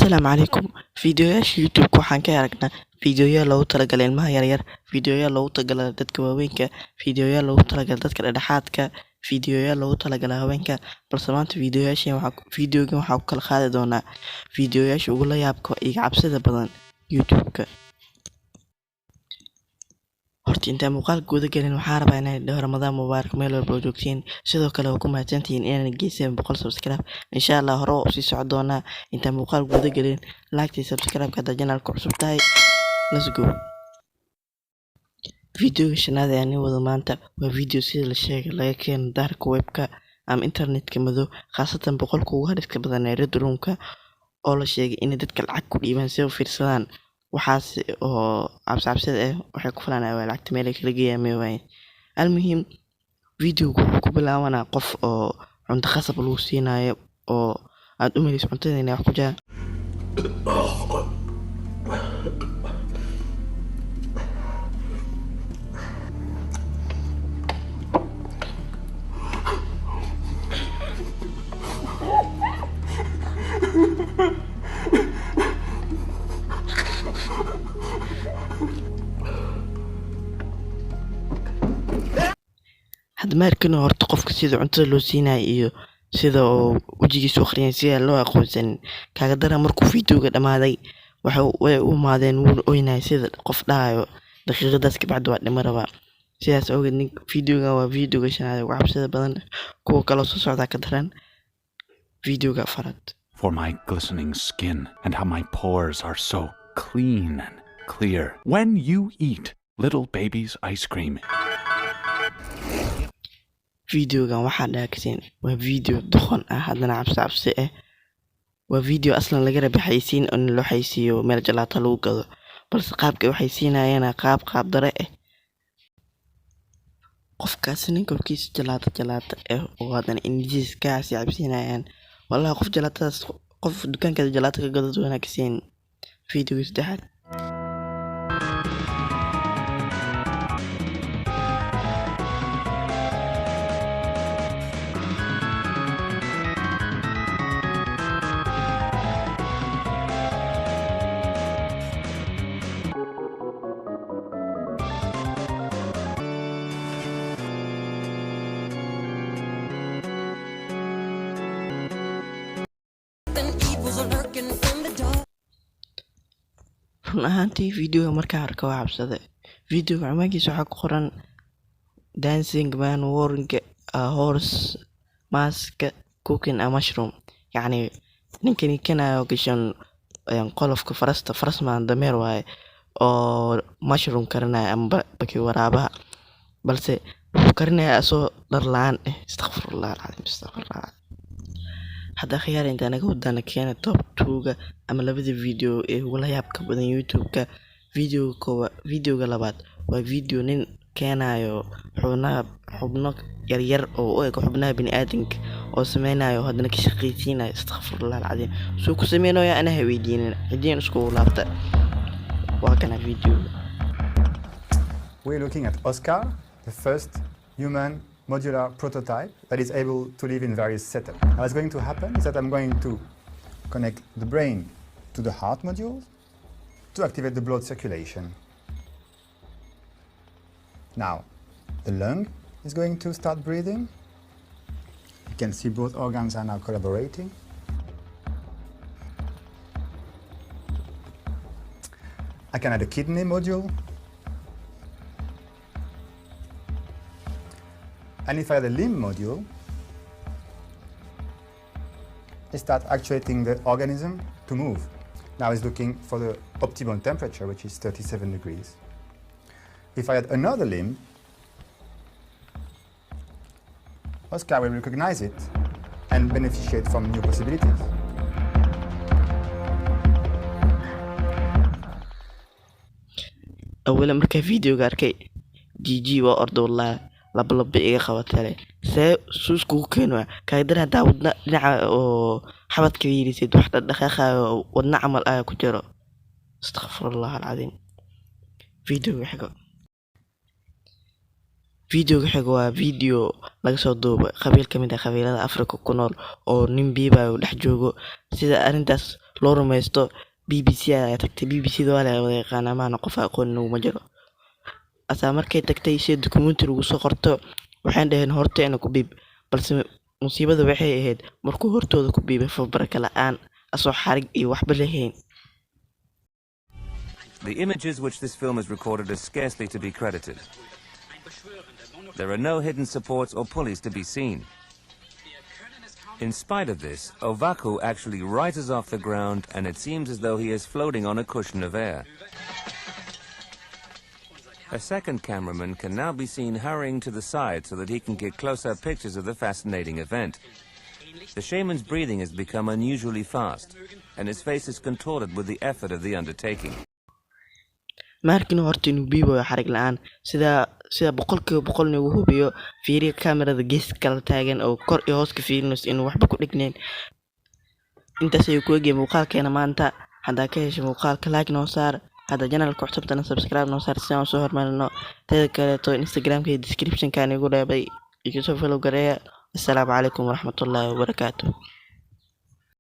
السلام عليكم. فيديوهاش يوتيوب waxaan ka aragnaa fiidiyoyaal loogu talagalay ilmaha yaryar, fiidiyoyaal loogu talagalay dadka waaweynka, fiidiyoyaal loogu talagalay dadka dhexdhexaadka, fiidiyoyaal loogu talagalay haweenka. balse maanta fiidiyogan waxaa ku kala qaadi doonaa fiidiyoyaasha ugu la yaabka iyo cabsida badan youtube-ka. horta intaan muuqaalka guda gelin waxaan rabaa inaan dhaho Ramadaan mubaarak meel walba oo joogtiin. sidoo kale waa ku mahadsantihiin inaan geyseen 100 subscribe. insha Allah hore u sii socon doonaa. intaan muuqaalka guda gelin like iyo subscribe ka channelka cusub tahay. let's go. video shanaad ee aan wada maanta waa video sida la sheegay laga keenay dark webka ama internetka madow, khaasatan boqolka ugu hadhka badan ee red roomka oo la sheegay in dadka lacag ku dhiibaan si ay u fiirsadaan waxaas oo cabsida ah waxay ku falanayaan lacagta meel kala geeyay waay. almuhiim video ku bilaabanaa qof oo cunto khasab lagu siinayo oo aad u meelis cuntada inay wax ku jiraan. hadda markan horta qofka sida cuntada loo siinayo iyo sida oo wajigiisa akhriyan sida loo aqoonsan kaaga dara markuu videoga dhamaaday way u maadeen wuu oynay sida qof dhaayo daqiiqadaas ka bacdi waa dhimo raba. sidaas awgeed videoga waa videoga shanaad ugu cabsida badan, kuwa kale soo socda ka daran videoga afraad. For my glistening skin and how my pores are so clean and clear when you eat little baby's ice cream. videogan waxaa dhaagsan waa video doqon ah hadana cabsi ah. waa video aslan laga rabaxaysiin oo loo xaysiyo meel jalaato lagu gado, balse qaabka waxay siinayaan qaab dare ah. qofkaas ninkolkiisa jalaato oo hadana indhiis kaas cabsinayaan. wallahi qof jalaatadas qof dukaanka jalaato ka gado doona ka siin video saddexaad. run ahaantii videoga markaa arka waa cabsade. videoga camaankiisa waxaa ku qoran dancing man wearing a horse mask cooking a mushroom, yacni ninkani kanayo gashan qolofka farasman dameer waaye oo mushroom karinaya ama baki waraabaha, balse wuxuu karinaya asoo dhar la'aan ah. astaghfirullah alazim. hadda khiyaar inta naga wadana keena top 2 ama labada video ee ugu la yaabka badan youtube-ka. videoga labaad waa video nin keenayo xubno yar oo u eg xubnaha bini'aadamka oo sameynayo hadana ka shaqaysiinayo. astaghfirullah alazim. soo ku sameynayo ana haweydiinin hadii isku laabta waa kana video. We're looking at Oscar, the first human modular prototype that is able to live in various setups. Now what's going to happen is that I'm going to connect the brain to the heart module to activate the blood circulation. Now the lung is going to start breathing. You can see both organs are now collaborating. I can add a kidney module. And if I add a limb module, I start actuating the organism to move. Now it's looking for the optimal temperature, which is 37 degrees. If I add another limb, Oscar will recognize it and beneficiate from new possibilities. أولا مركا فيديو قاركي جي وأرض الله lablaba iga qabatale see suusku keenwa kaydana daawudna dhinaca oo xabadka yirisid wax dhaqaaqayo wadna camal ay ku jiro. astaghfirullah alazim. video xigo videoga xiga waa video laga soo duubay qabiil ka mid ah qabiilada Afrika ku nool oo nin biibayo dhex joogo sida arrintaas loo rumaysto BBC ayaa tagtay BBC da waa la wada yaqaanaa maana qof aqoon ma jiro asaa markay tagtay si documentary ugu soo qorto waxaan dhaheen horteena ku biib balse musiibada waxay ahayd markuu hortooda ku biibay fabarka la'aan asoo xarig iyo waxba lahayn. The images which this film has recorded are scarcely to be credited. There are no hidden supports or pulleys to be seen. In spite of this, Ovaku actually rises off the ground and it seems as though he is floating on a cushion of air. A second cameraman can now be seen hurrying to the side so that he can get close-up pictures of the fascinating event. The shaman's breathing has become unusually fast and his face is contorted with the effort of the undertaking. markii horta inuu biibayo xarig la'aan sida boqolkiiba ugu hubiyo fiiriga kamerada gees kala taagan oo kor iyo hoos ka fiirinayso inuu waxba ku dhignayn. intaas ayuu ku eegay muuqaalkeena maanta. haddaa ka heshay muuqaalka like noo saar, hadda channelka cusubtana subscribe noo saar si aan soo hormarino. teeda kaleeto Instagramka iyo description-ka igu dhaabay igu soo follow gareeya. assalaamu calaykum waraxmatullaahi wabarakaatuh.